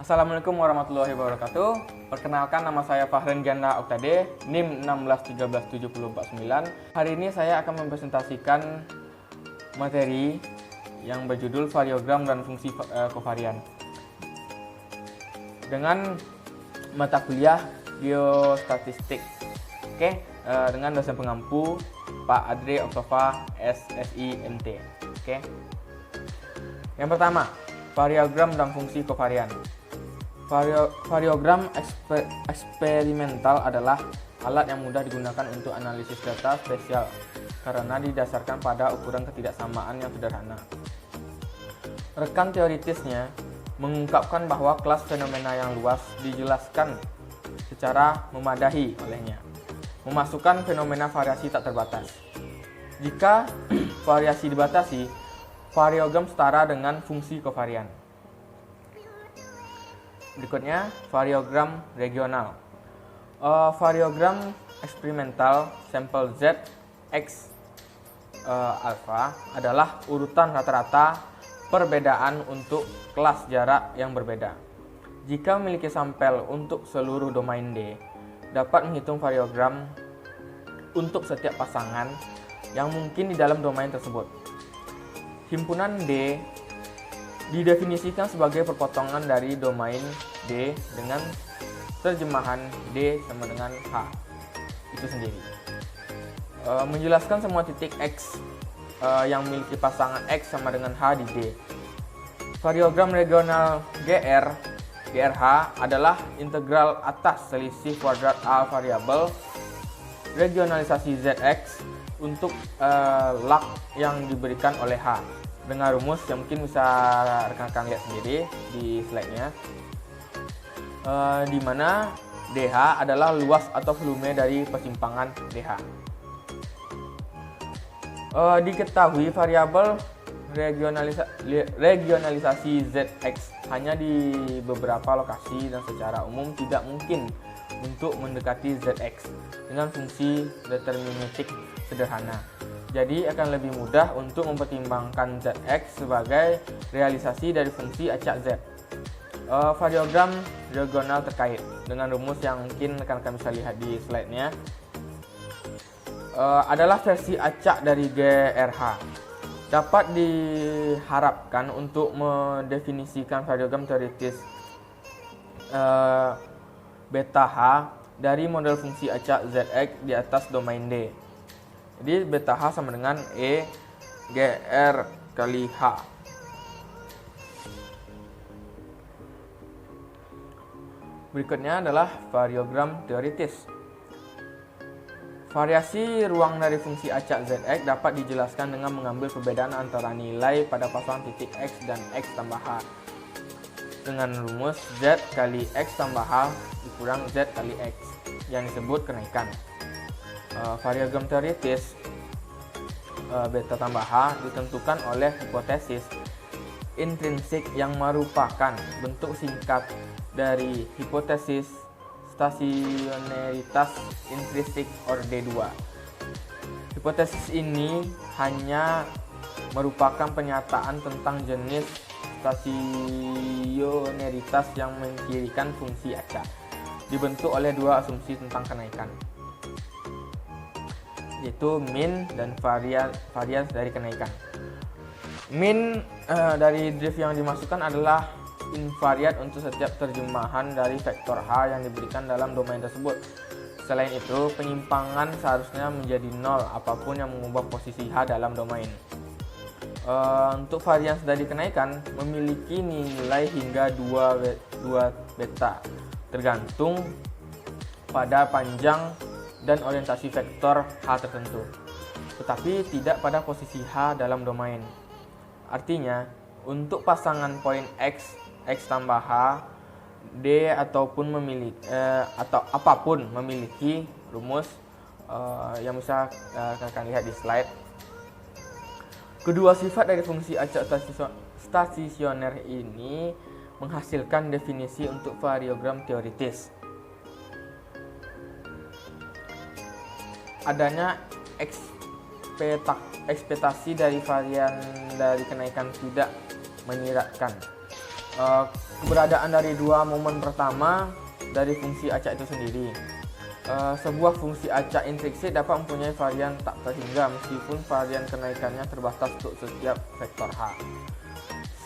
Assalamualaikum warahmatullahi wabarakatuh. Perkenalkan, nama saya Fahren Ganda Oktade, NIM 1613749. Hari ini saya akan mempresentasikan materi yang berjudul variogram dan fungsi kovarian dengan mata kuliah geostatistik. Dengan dosen pengampu Pak Adri Oktova SSI MT. Yang pertama, variogram dan fungsi kovarian. Variogram eksperimental adalah alat yang mudah digunakan untuk analisis data spesial karena didasarkan pada ukuran ketidaksamaan yang sederhana. Rekan teoritisnya mengungkapkan bahwa kelas fenomena yang luas dijelaskan secara memadahi olehnya, memasukkan fenomena variasi tak terbatas. Jika variasi dibatasi, variogram setara dengan fungsi kovarian. Berikutnya, variogram regional. Variogram eksperimental sampel Z, X, alpha adalah urutan rata-rata perbedaan untuk kelas jarak yang berbeda. Jika memiliki sampel untuk seluruh domain D, dapat menghitung variogram untuk setiap pasangan yang mungkin di dalam domain tersebut. Himpunan D didefinisikan sebagai perpotongan dari domain D dengan terjemahan D sama dengan H itu sendiri. Menjelaskan semua titik X yang memiliki pasangan X sama dengan H di D. Variogram regional GRH adalah integral atas selisih kuadrat A variabel regionalisasi ZX untuk log yang diberikan oleh H dengan rumus yang mungkin bisa rekan-rekan lihat sendiri di slide-nya, di mana DH adalah luas atau volume dari persimpangan DH. Diketahui variabel regionalisasi ZX hanya di beberapa lokasi dan secara umum tidak mungkin untuk mendekati ZX dengan fungsi deterministik sederhana. Jadi akan lebih mudah untuk mempertimbangkan ZX sebagai realisasi dari fungsi acak Z. Variogram regional terkait dengan rumus yang mungkin rekan-rekan bisa lihat di slide-nya adalah versi acak dari GRH. Dapat diharapkan untuk mendefinisikan variogram teoritis beta H dari model fungsi acak ZX di atas domain D. Jadi beta H sama dengan E GR kali H. Berikutnya adalah variogram teoritis. Variasi ruang dari fungsi acak ZX dapat dijelaskan dengan mengambil perbedaan antara nilai pada pasangan titik X dan X tambah H dengan rumus Z kali X tambah H dikurang Z kali X yang disebut kenaikan. Variogram teoritis beta tambah H ditentukan oleh hipotesis intrinsik yang merupakan bentuk singkat dari hipotesis stasionaritas intrinsik orde 2. Hipotesis ini hanya merupakan pernyataan tentang jenis stasionaritas yang mencirikan fungsi acak, dibentuk oleh dua asumsi tentang kenaikan, yaitu min dan varians dari kenaikan. Min dari drift yang dimasukkan adalah invariat untuk setiap terjemahan dari vektor H yang diberikan dalam domain tersebut. Selain itu, penyimpangan seharusnya menjadi nol apapun yang mengubah posisi H dalam domain. Untuk varians dari kenaikan memiliki nilai hingga 2 beta tergantung pada panjang dan orientasi vektor H tertentu, tetapi tidak pada posisi H dalam domain. Artinya, untuk pasangan poin X, X tambah H, D ataupun atau apapun memiliki rumus yang bisa kalian lihat di slide. Kedua sifat dari fungsi acak stasioner ini menghasilkan definisi untuk variogram teoritis. Adanya ekspektasi dari varian dari kenaikan tidak menyiratkan. keberadaan dari dua momen pertama dari fungsi acak itu sendiri. Sebuah fungsi acak intrinsik dapat mempunyai varian tak terhingga meskipun varian kenaikannya terbatas untuk setiap vektor H.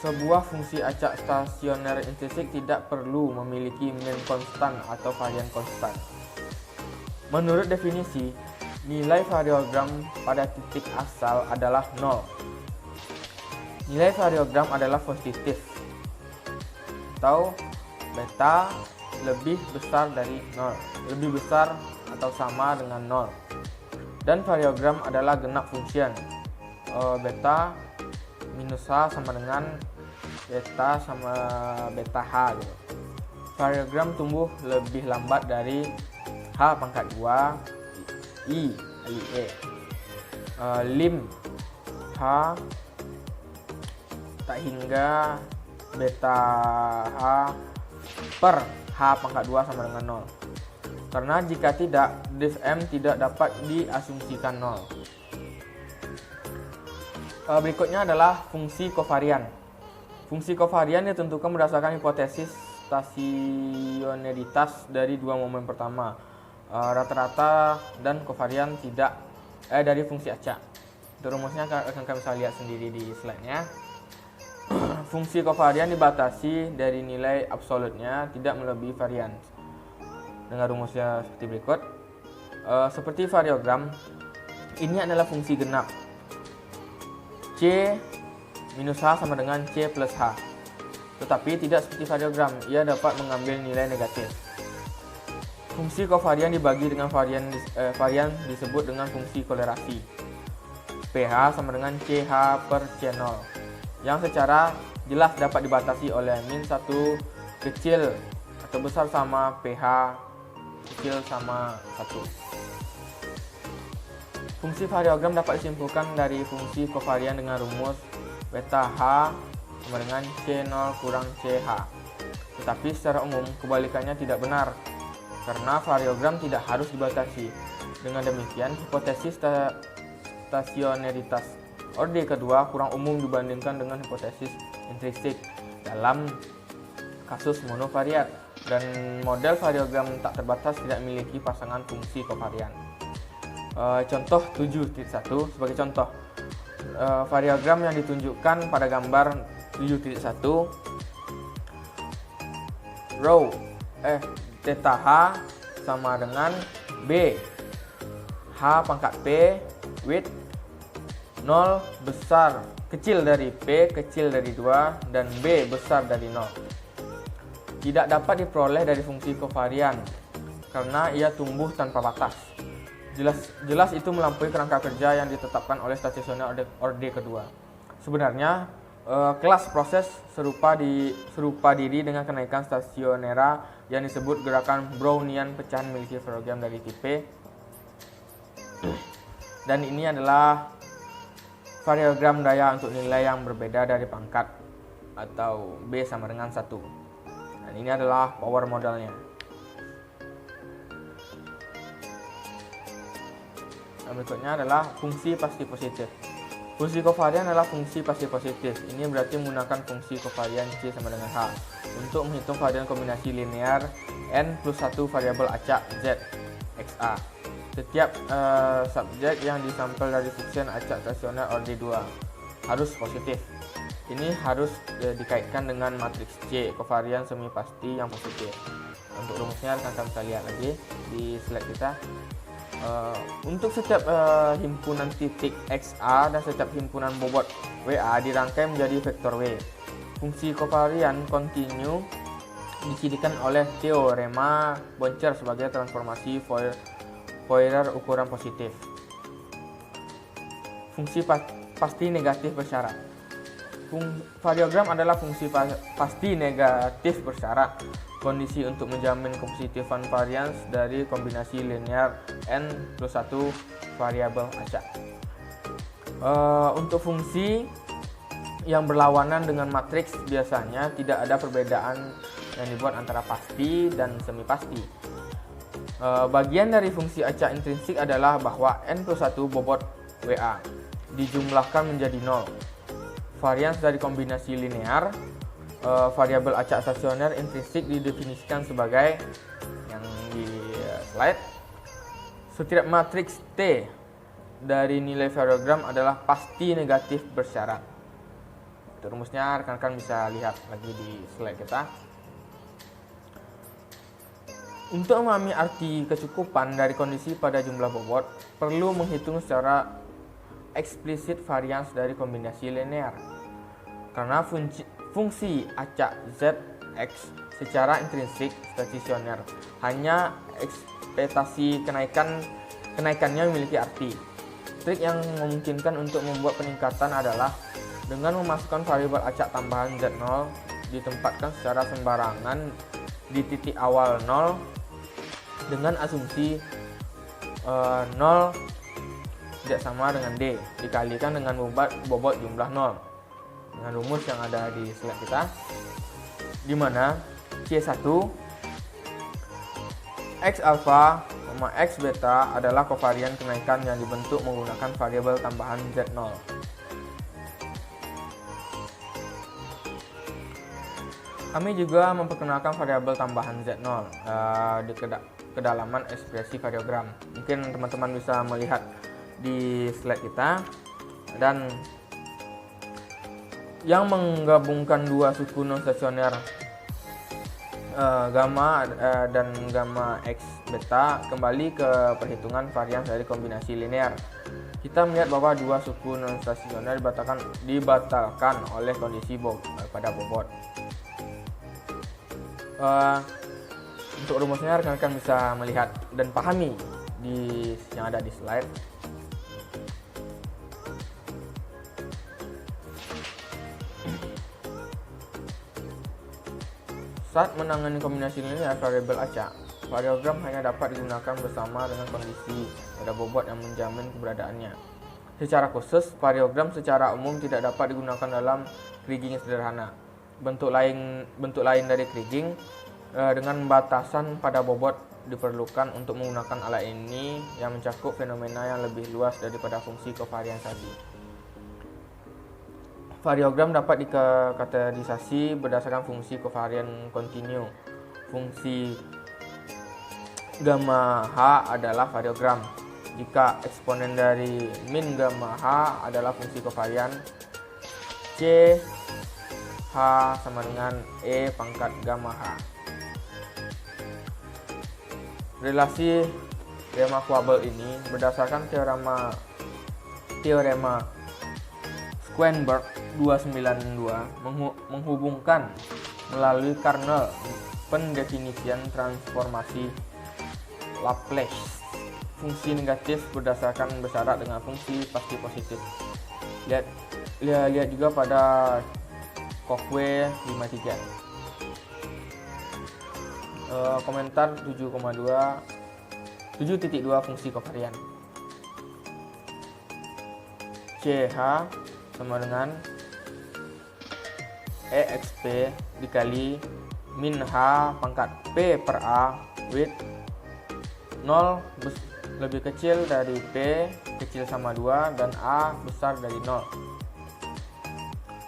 Sebuah fungsi acak stasioner intrinsik tidak perlu memiliki min konstan atau varian konstan. Menurut definisi, nilai variogram pada titik asal adalah 0. Nilai variogram adalah positif atau beta lebih besar dari 0, lebih besar atau sama dengan 0. Dan variogram adalah genap function. Beta minus H sama dengan beta sama beta H gitu. Variogram tumbuh lebih lambat dari H pangkat 2 I E. Lim H tak hingga beta H per H pangkat 2 sama dengan 0. Karena jika tidak, div M tidak dapat diasumsikan 0. Berikutnya adalah fungsi kovarian. Fungsi kovarian ditentukan berdasarkan hipotesis stasionaritas dari dua momen pertama, rata-rata dan kovarian tidak dari fungsi acak. Untuk rumusnya akan kami bisa lihat sendiri di slide-nya. Fungsi kovarian dibatasi dari nilai absolutnya tidak melebihi varian. Dengan rumusnya seperti berikut. Seperti variogram, ini adalah fungsi genap. C minus H sama dengan C plus H. Tetapi tidak seperti variogram, ia dapat mengambil nilai negatif. Fungsi kovarian dibagi dengan varian disebut dengan fungsi kolerasi. PH sama dengan CH per C0. Yang secara jelas dapat dibatasi oleh min 1 kecil atau besar sama PH kecil sama 1. Fungsi variogram dapat disimpulkan dari fungsi kovarian dengan rumus beta H sama dengan C0 kurang CH. Tetapi secara umum kebalikannya tidak benar, karena variogram tidak harus dibatasi. Dengan demikian, hipotesis stasionaritas orde kedua kurang umum dibandingkan dengan hipotesis intrinsik dalam kasus monovariat, dan model variogram tak terbatas tidak memiliki pasangan fungsi kovarian. Contoh 7.1 sebagai contoh, variogram yang ditunjukkan pada gambar 7.1 row theta H sama dengan B H pangkat P with 0 besar kecil dari P kecil dari 2 dan B besar dari 0. Tidak dapat diperoleh dari fungsi kovarian karena ia tumbuh tanpa batas. Jelas itu melampaui kerangka kerja yang ditetapkan oleh stasioner orde kedua. Sebenarnya kelas proses serupa diri dengan kenaikan stasionera yang disebut gerakan Brownian pecahan memiliki variogram dari tipe. Dan ini adalah variogram daya untuk nilai yang berbeda dari pangkat atau B sama dengan 1. Dan ini adalah power modelnya. Nah, berikutnya adalah fungsi pasti positif. Fungsi kovarian adalah fungsi pasti positif. Ini berarti menggunakan fungsi kovarian C sama dengan H untuk menghitung varian kombinasi linear N plus 1 variabel acak Z XA. Setiap subjek yang disampel dari function acak stasioner orde 2 harus positif. Ini harus dikaitkan dengan matriks C, kovarian semi pasti yang positif. Untuk rumusnya akan kita lihat lagi di slide kita. Untuk setiap himpunan titik XA dan setiap himpunan bobot WA dirangkai menjadi vektor W. Fungsi kovarian kontinu dicirikan oleh teorema Boncher sebagai transformasi Fourier ukuran positif. Fungsi pasti negatif bersyarat. Variogram adalah fungsi pasti negatif bersyarat, kondisi untuk menjamin kepositifan varians dari kombinasi linear N plus 1 variabel acak. Untuk fungsi yang berlawanan dengan matriks biasanya tidak ada perbedaan yang dibuat antara pasti dan semi pasti. Bagian dari fungsi acak intrinsik adalah bahwa N plus 1 bobot WA dijumlahkan menjadi 0. Varians dari kombinasi linear variabel acak stasioner intrinsik didefinisikan sebagai yang di slide. Setiap matriks T dari nilai variogram adalah pasti negatif bersyarat. Itu rumusnya rekan-rekan bisa lihat lagi di slide kita. Untuk memahami arti kecukupan dari kondisi pada jumlah bobot, perlu menghitung secara eksplisit varians dari kombinasi linear. Karena fungsi acak Zx secara intrinsik stasioner, hanya ekspektasi kenaikannya memiliki arti. Trik yang memungkinkan untuk membuat peningkatan adalah dengan memasukkan variabel acak tambahan Z0 ditempatkan secara sembarangan di titik awal 0 dengan asumsi 0 tidak sama dengan D dikalikan dengan bobot jumlah 0 dengan rumus yang ada di slide kita, di mana C1 X alpha, X beta adalah kovarian kenaikan yang dibentuk menggunakan variabel tambahan Z0. Kami juga memperkenalkan variabel tambahan Z0 di kedalaman ekspresi variogram. Mungkin teman-teman bisa melihat di slide kita, dan yang menggabungkan dua suku non stasioner gamma dan gamma X beta kembali ke perhitungan varians dari kombinasi linear. Kita melihat bahwa dua suku non stasioner dibatalkan oleh kondisi pada bobot. Untuk rumusnya rekan-rekan bisa melihat dan pahami yang ada di slide. Saat menangani kombinasi linear variabel acak, variogram hanya dapat digunakan bersama dengan kondisi pada bobot yang menjamin keberadaannya. Secara khusus, variogram secara umum tidak dapat digunakan dalam kriging sederhana. Bentuk lain dari kriging dengan batasan pada bobot diperlukan untuk menggunakan alat ini yang mencakup fenomena yang lebih luas daripada fungsi kovariansasi. Variogram dapat dikategorisasi berdasarkan fungsi kovarian kontinu. Fungsi gamma H adalah variogram. Jika eksponen dari min gamma H adalah fungsi kovarian, C H sama dengan E pangkat gamma H. Relasi Remaquable ini berdasarkan teorema Schoenberg 292 menghubungkan melalui kernel pendefinisian transformasi Laplace fungsi negatif berdasarkan bersyarat dengan fungsi pasti positif. Lihat juga pada Cockway 53. Komentar 7.2 fungsi kovarian. CH sama dengan EXP dikali min H pangkat P per A with 0 lebih kecil dari P kecil sama 2 dan A besar dari 0.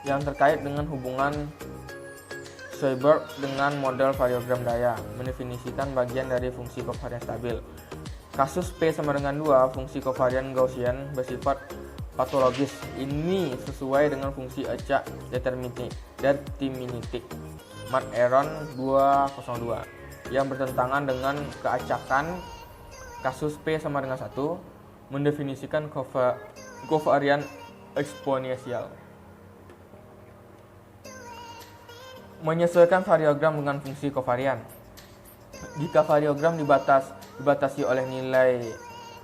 Yang terkait dengan hubungan Schoenberg dengan model variogram daya mendefinisikan bagian dari fungsi kovarian stabil. Kasus P sama dengan 2, fungsi kovarian Gaussian bersifat patologis. Ini sesuai dengan fungsi acak deterministik Matt-Heron 202 yang bertentangan dengan keacakan kasus P sama dengan 1 mendefinisikan kovarian eksponensial. Menyesuaikan variogram dengan fungsi kovarian. Jika variogram dibatasi oleh nilai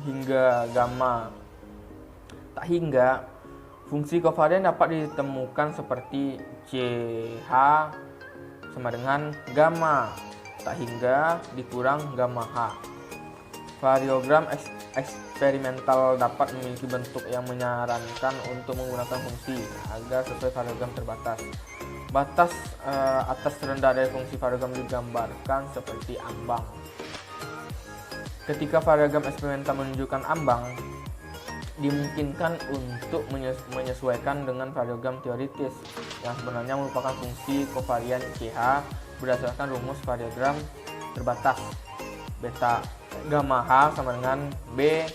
hingga gamma tak hingga, fungsi kovarian dapat ditemukan seperti CH sama dengan gamma tak hingga dikurang gamma H. Variogram eksperimental dapat memiliki bentuk yang menyarankan untuk menggunakan fungsi agar sesuai variogram terbatas. Batas atas terendah dari fungsi variogram digambarkan seperti ambang. Ketika variogram eksperimental menunjukkan ambang, dimungkinkan untuk menyesuaikan dengan variogram teoritis yang sebenarnya merupakan fungsi kovarian CH berdasarkan rumus variogram terbatas beta gamma H sama dengan B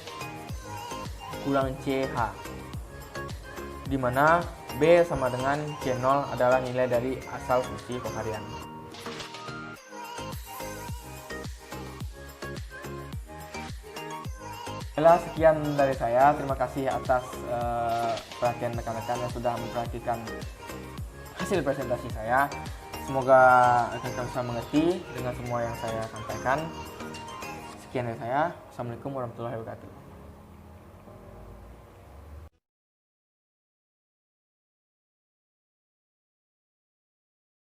kurang CH, di mana B sama dengan C0 adalah nilai dari asal fungsi kovarian. Sekian dari saya. Terima kasih atas perhatian rekan-rekan yang sudah memperhatikan hasil presentasi saya. Semoga rekan-rekan bisa mengerti dengan semua yang saya sampaikan. Sekian dari saya. Assalamualaikum warahmatullahi wabarakatuh.